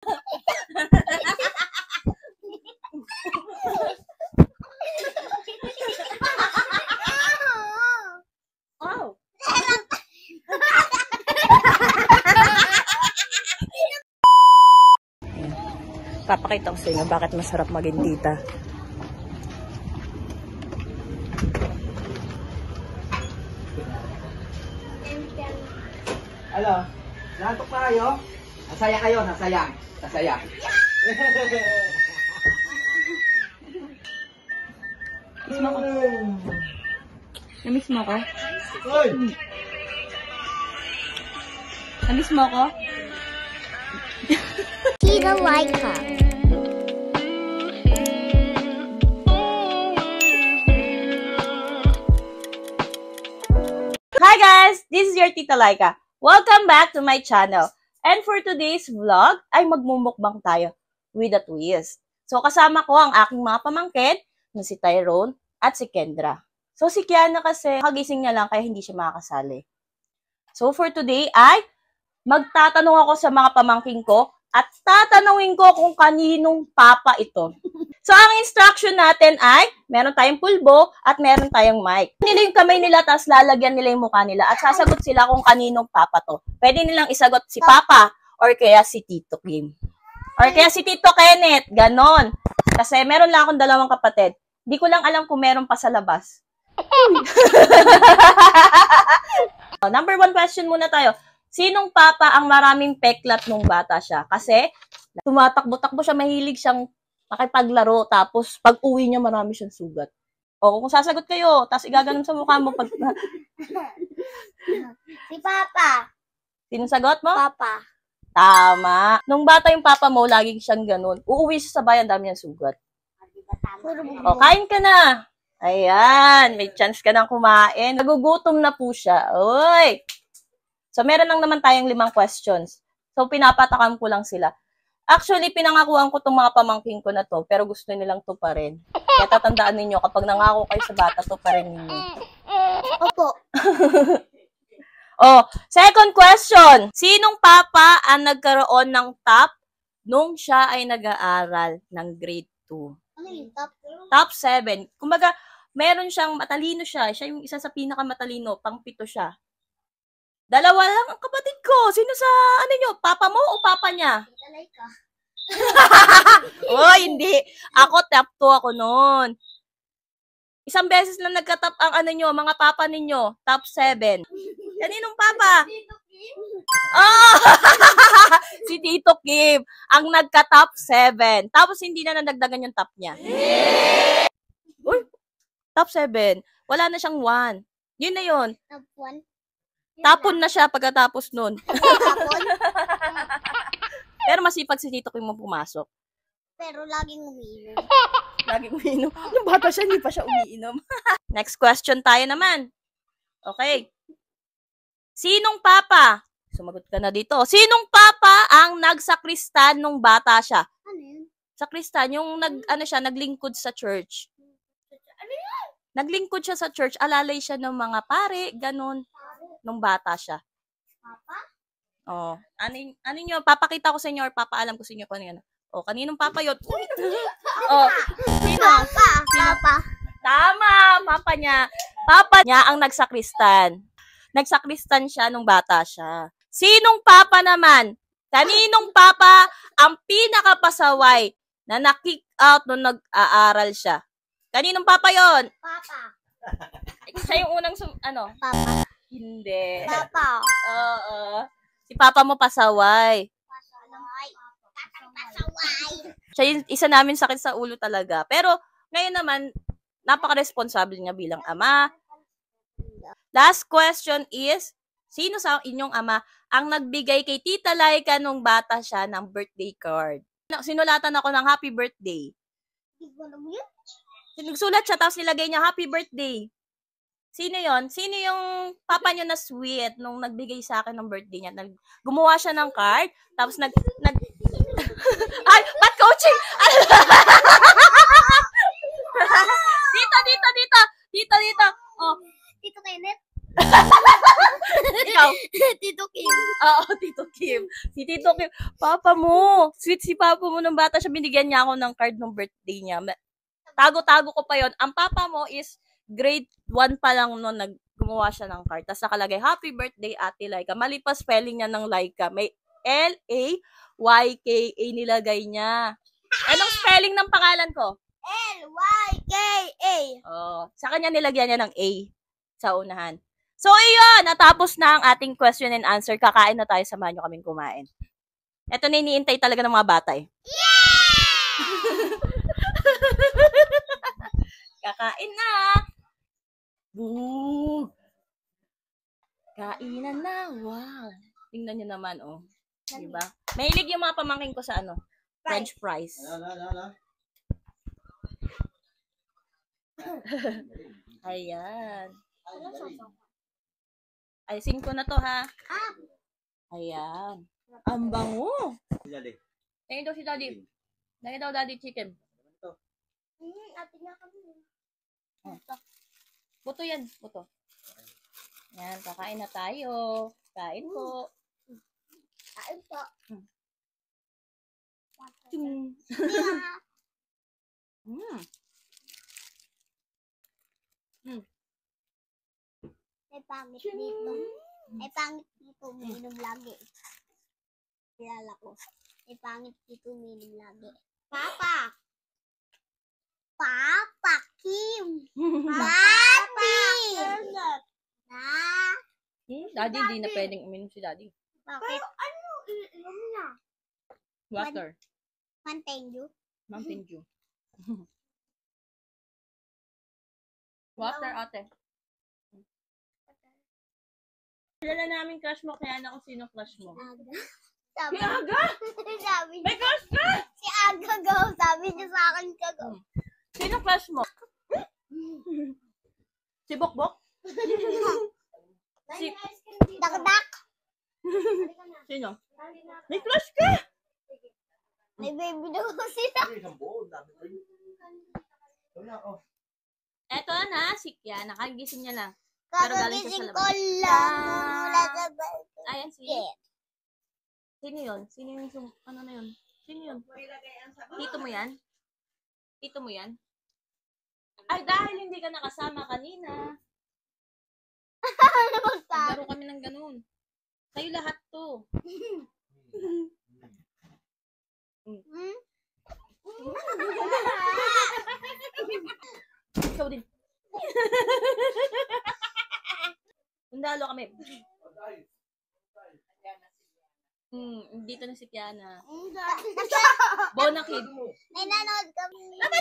Oh. Papakita ko sa inyo bakit masarap maging tita. Ano? Nantok na kayo? Nasaya kayo, nasaya. Nasaya. Miss mo ko? Na-miss mo ko? Hoy! Na-miss mo ko? Tita Laika. Hi guys! This is your Tita Laika. Welcome back to my channel. And for today's vlog, ay magmumukbang tayo with a twist. So kasama ko ang aking mga pamangkin na si Tyrone at si Kendra. So si Kiana kasi kagising niya lang kaya hindi siya makakasali. So for today ay magtatanong ako sa mga pamangkin ko at tatanungin ko kung kaninong papa ito. So, ang instruction natin ay, meron tayong pulbo at meron tayong mic. Nila yung kamay nila, tapos lalagyan nila yung mukha nila at sasagot sila kung kaninong papa to. Pwede nilang isagot si Papa or kaya si Tito Kim. Or kaya si Tito Kenneth. Ganon. Kasi meron lang akong dalawang kapatid. Hindi ko lang alam kung meron pa sa labas. Number 1 question muna tayo. Sinong papa ang maraming peklat nung bata siya? Kasi tumatakbo-takbo siya, mahilig siyang makipaglaro, tapos pag uwi niya marami siyang sugat. O kung sasagot kayo, tapos igaganon sa mukha mo pag... Si Papa. Sinong sagot mo? Papa. Tama. Nung bata yung papa mo, lagi siyang ganun. Uuwi siya sa bayan, dami niyang sugat. O, kain ka na. Ayan, may chance ka nang kumain. Nagugutom na po siya. Uy! So, meron lang naman tayong 5 questions. So, pinapatakan ko lang sila. Actually, pinangakuan ko itong mga pamangking ko na to, pero gusto nilang to pa rin. Kaya tatandaan ninyo, kapag nangako kayo sa bata, to pa rin ninyo. Opo. Oh, second question. Sinong papa ang nagkaroon ng top nung siya ay nag-aaral ng grade 2? Ano yung top? Top 7. Kumbaga, meron siyang matalino siya. Siya yung isa sa pinakamatalino, pang-7 siya. Dalawa lang ang kapatid ko. Sino sa, ano nyo, papa mo o papa niya? Tita Laika. Oh, hindi. Ako, top 2 ako noon. Isang beses lang nagka-top ang ano nyo, mga papa ninyo. Top 7. Kaninong papa? Tito Kim? Oh! Si Tito Kim ang nagka-top 7. Tapos hindi na nadagdagan yung top niya. Uy, top 7. Wala na siyang 1. Yun na yun. Top 1. Tapon na siya pagkatapos nun. Tapon? Pero masipag si Tito Kim mo pumasok. Pero laging umiinom. Laging umiinom. Yung bata siya, hindi pa siya umiinom. Next question tayo naman. Okay. Sinong papa? Sumagot ka na dito. Sinong papa ang nagsakristan nung bata siya? Ano yun? Sakristan, yung naglingkod sa church. Ano yun? Naglingkod siya sa church, alalay siya ng mga pare, ganun, nung bata siya. Papa? Oh, ano nyo, papakita ko sa inyo or papaalam ko sa inyo kung ano yan. Oh, kaninong papa yun? Oh, sino? Papa. Sino? Papa. Tama, papa niya. Papa niya ang nagsakristan. Nagsakristan siya nung bata siya. Sinong papa naman? Kaninong papa ang pinakapasaway na na-kick out nung nag-aaral siya? Kaninong papa yon? Papa. Siya yung unang, Papa. Hindi. Papa. Oo. Si papa mo pasaway. Pasaway. Pasaway. Siya yung isa namin sakit sa ulo talaga. Pero, ngayon naman, napaka-responsable niya bilang ama. Last question is, sino sa inyong ama ang nagbigay kay Tita Laika nung bata siya ng birthday card? Sinulatan ako ng happy birthday. Nagsulat siya, tapos nilagay niya happy birthday. Sino yon? Sino yung papa niyo na sweet nung nagbigay sa akin ng birthday niya? Gumawa siya ng card, tapos Ay, ba't coaching? Dito. Oh. Tito Kenneth? Ikaw? Tito Kim. Oo, Tito Kim. Si Tito Kim, Papa mo. Sweet si Papa mo nung bata siya. Binigyan niya ako ng card ng birthday niya. Tago-tago ko pa yon. Ang Papa mo is grade 1 pa lang noon gumawa siya ng card. Tapos nakalagay, Happy Birthday, Ate Laika. Mali pa spelling niya ng Laika. May L-A-Y-K-A nilagay niya. Anong spelling ng pangalan ko? L-Y-K-A. Oh, sa kanya nilagyan niya ng A sa unahan. So, ayun, natapos na ang ating question and answer. Kakain na tayo, samahan nyo kaming kumain. Ito na iniintay talaga ng mga bata eh. Kakain na! Boo! Kainan na, wow! Tingnan nyo naman, oh. Diba? Mahilig yung mga pamangkin ko sa ano? French fries. Ayan. Ayusin ko na to, ha? Ayan. Ang bango. Tingin daw si Daddy. Tingin daw Daddy chicken. Ate nga kami. Buto yan. Buto. Ayan, kakain na tayo. Kain po. Kain po. Ting. May pangit dito. May pangit dito. Umiinom lagi. Kilala ko. May pangit dito. Umiinom lagi. Papa! Papa Kim! Papi! Daddy, hindi na pwedeng uminom si Daddy. Bakit? Ano iinom niya? Water. Mountain Dew? Mountain Dew. Water, ate. Kilala namin crush mo, kaya na kung sino crush mo. Aga. Si Sabi, Aga! sabi May niya, crush ka! si Aga go. Sabi niya sa akin kago. Sino crush mo? Si Bokbok? Si... Dakdak. Sino? May crush ka! May baby daw sila. Eto na, si Kya. Nakagising niya lang. Pero galing siya sa Kakagising ko labas. lang. Mula sa balcony. Ayan si... Sino yun? Sino yung... Ano na yun? Sino yun? Tito mo yan? Tito mo yan? Ay, dahil hindi ka nakasama kanina. Ano magsabi? Naglaro kami ng ganun. Sa'yo lahat to. Hmm? Ikaw din. Sundalo kami. Dito na si Kiana. Bona Kid. May nanood kami. Laman!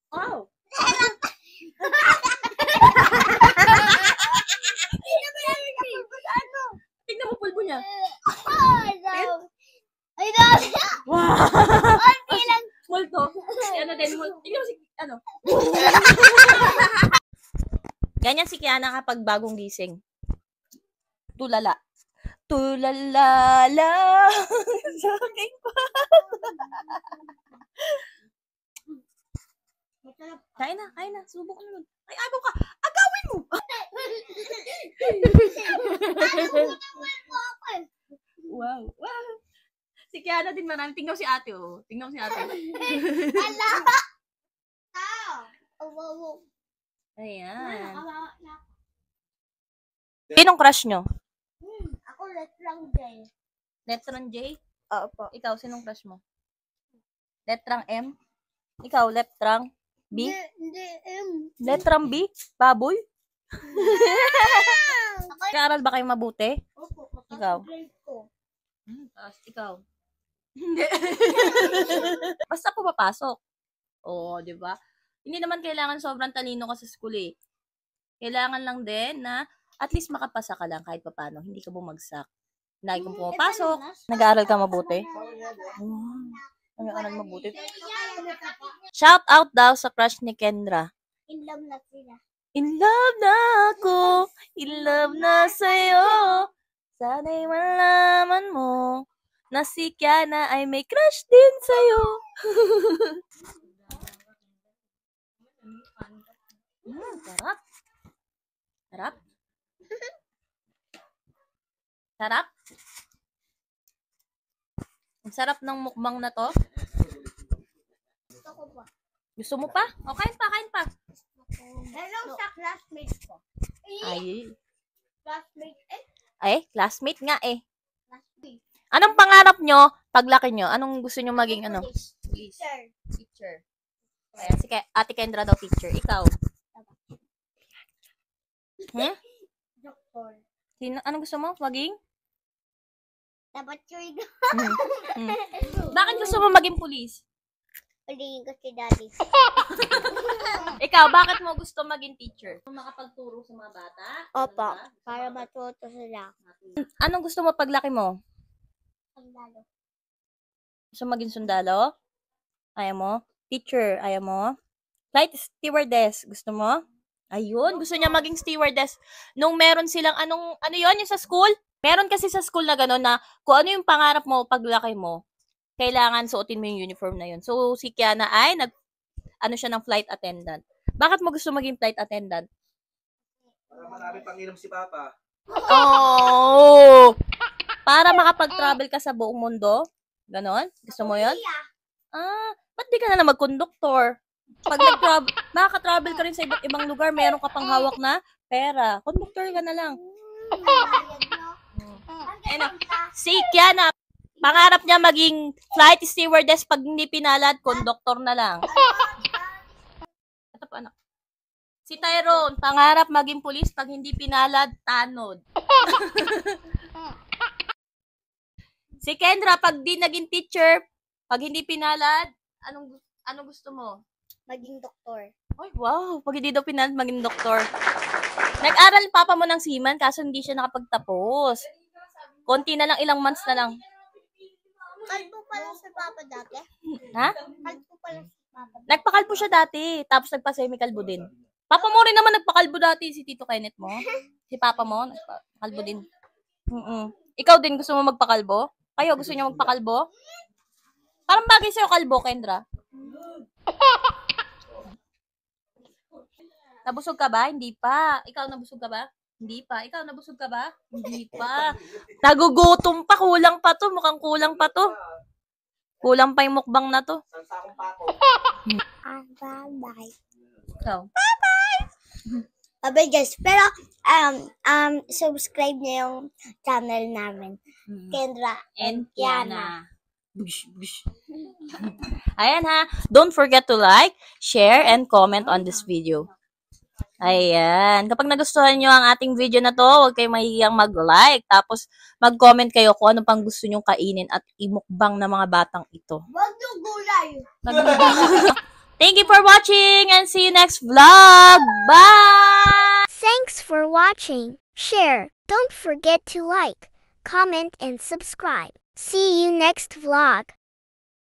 Wow! Tignan mo pulbo niya. Ay, dami. Wow! Konti lang. Multo. Si ano din, tignan mo si, ano. Ganyan si Kiana kapag bagong gising. Tulala. Tulalala sa aking Kain na. Subok ko naman. Ay, agaw ka. Agawin mo. Wow. Si Kiana din marami. Tingnan mo si ate, oh. Tingnan mo si ate. Ala. Tao. Ayan. Sinong crush nyo? Ako left lang din. Letrang J? Opo. Ikaw, sinong crush mo? Letrang M? Ikaw, letrang B? Hindi. Letrang B? Baboy? Ako Nag-aaral ba kayo mabuti? Opo. Ikaw? Grade ko. Ikaw? Hindi. Basta pumapasok. Oo, di ba? Hindi naman kailangan sobrang talino ka sa school eh. Kailangan lang din na at least makapasa ka lang kahit papaano. Hindi ka bumagsak. Lagi kang pumapasok. Nag-aaral ka mabuti? Nag-aaral mabuti. Shout out daw sa crush ni Kendra. In love na sila. In love na ako. In love na sa'yo. Sana'y malaman mo. na si Kiana ay may crush din sa'yo. Sarap. Sarap. Sarap. Ang sarap ng mukbang na to. Gusto ko pa. Gusto mo pa? O, kain pa, kain pa. Hello sa classmate ko. Ay. Classmate Ay, classmate nga eh. Classmate. Anong pangarap nyo paglaki nyo? Anong gusto nyo maging ano? Teacher. Teacher. Ayan, si Ate Kendra daw teacher. Ikaw? Hmm? Doktor. Anong gusto mo maging? Dapat yun. Bakit gusto mo maging pulis? Palihin ko si daddy. Ikaw, bakit mo gusto maging teacher? Makapagturo sa mga bata? Opo. Para matuto sila. Anong gusto mo paglaki mo? Sundalo. Gusto mo maging sundalo? Ayaw mo? Teacher, ayaw mo? Flight stewardess, gusto mo? Ayun, gusto niya maging stewardess. Nung meron silang, ano yon yung sa school? Meron kasi sa school na gano'n na kung ano yung pangarap mo paglaki mo, kailangan suotin mo yung uniform na yun. So, si Kiana ay ano siya ng flight attendant. Bakit mo gusto maging flight attendant? Para marami pang inom si Papa. Oh! Para makapag-travel ka sa buong mundo? Ganon? Gusto mo yun? Ba't di ka na lang mag-conductor? Pag makaka-travel ka rin sa iba't ibang lugar, meron ka pang hawak na pera. Conductor ka na lang. Ano? Si Kiana, pangarap niya maging flight stewardess pag hindi pinalad, conductor na lang. Ito pa, anak. Si Tyrone, pangarap maging pulis pag hindi pinalad, tanod. Si Kendra, pag di naging teacher, pag hindi pinalad, anong gusto mo? Maging doktor. Ay, wow. Pag hindi daw pinalad, maging doktor. Nag-aral papa mo ng seaman, kaso hindi siya nakapagtapos. Konti na lang, ilang months na lang. Kalbo pala si Papa dati. Ha? Kalbo pala si Papa. Nagpakalbo siya dati, tapos nagpa-semikalbo din. Papa mo rin naman nagpakalbo dati, si Tito Kenneth mo. Si Papa mo, nagpakalbo din. Ikaw din, gusto mo magpakalbo? Kayo, gusto niyo magpakalbo? Parang bagay sa'yo kalbo, Kendra. Nabusog ka ba? Hindi pa. Ikaw, nabusog ka ba? Hindi pa. Ikaw, nabusog ka ba? Hindi pa. Nagugutom pa. Kulang pa to. Mukhang kulang pa to. Kulang pa yung mukbang na to. Sansakong pa ako. Bye-bye. Ikaw. Bye-bye guys. Pero, subscribe niyo yung channel namin. Kendra And Kiana. Bush, bush. Ayan ha. Don't forget to like, share, and comment on this video. Ayan. Kapag nagustuhan nyo ang ating video na to, huwag kayong mahihiyang mag-like. Tapos, mag-comment kayo kung ano pang gusto nyong kainin at imukbang ng mga batang ito. Wag yung gulay. Thank you for watching and see you next vlog. Bye! Thanks for watching. Share. Don't forget to like, comment, and subscribe. See you next vlog.